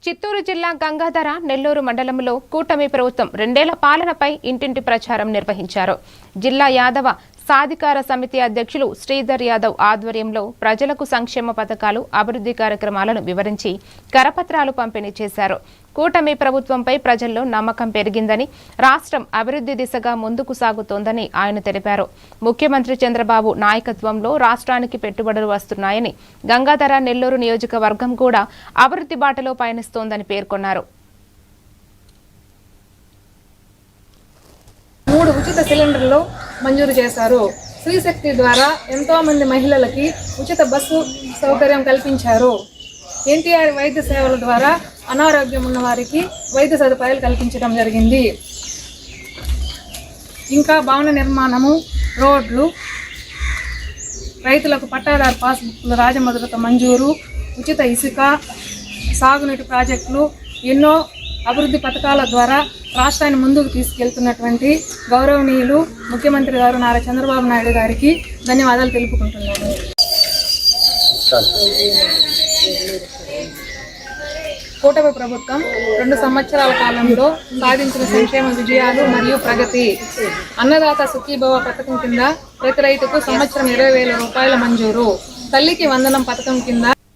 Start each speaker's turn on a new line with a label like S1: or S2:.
S1: చిత్తూరు జిల్లా గంగాధర నెల్లూరు మండలంలో కూటమి ప్రభుత్వం 2 ఏళ్ల పాలనపై ఇంటింటి ప్రచారం నిర్వహించారు. జిల్లా యాదవ సాధికార సమితి అధ్యక్షులు శ్రీధర్ యాదవ్ ఆధ్వర్యంలో ప్రజలకు సంక్షేమ పథకాలు, అభివృద్ధి కార్యక్రమాలను వివరించి కరపత్రాలు పంపిణీ చేశారు. కూటమి ప్రభుత్వంపై ప్రజల్లో నమ్మకం పెరిగిందని, రాష్ట్రం అభివృద్ధి దిశగా ముందుకు సాగుతోందని ఆయన తెలిపారు. ముఖ్యమంత్రి చంద్రబాబు నాయకత్వంలో రాష్ట్రానికి పెట్టుబడులు వస్తున్నాయని, గంగాధర నెల్లూరు నియోజకవర్గం కూడా అభివృద్ధి బాటలో పయనిస్తోందని పేర్కొన్నారు.
S2: 3 ఉచిత సిలిండర్లు మంజూరు చేశారు. శ్రీశక్తి ద్వారా ఎంతో మంది మహిళలకి ఉచిత బస్సు సౌకర్యం కల్పించారు. ఎన్టీఆర్ వైద్య సేవల ద్వారా అనారోగ్యం ఉన్న వారికి వైద్య సదుపాయాలు కల్పించడం జరిగింది. ఇంకా భవన నిర్మాణము, రోడ్లు, రైతులకు పట్టాదారు పాస్బుక్లు రాజముద్రత మంజూరు, ఉచిత ఇసుక, సాగునీటి ప్రాజెక్టులు, ఎన్నో అభివృద్ధి పథకాల ద్వారా రాష్ట్రాన్ని ముందుకు తీసుకెళ్తున్నటువంటి గౌరవనీయులు ముఖ్యమంత్రి గారు నారా చంద్రబాబు నాయుడు గారికి ధన్యవాదాలు తెలుపుకుంటున్నాను. కూటమి ప్రభుత్వం 2 సంవత్సరాల కాలంలో సాధించిన సంక్షేమ విజయాలు మరియు ప్రగతి. అన్నదాత సుఖీభవ పథకం కింద ప్రతి రైతుకు సంవత్సరం 20,000 రూపాయల మంజూరు. తల్లికి వందనం పథకం కింద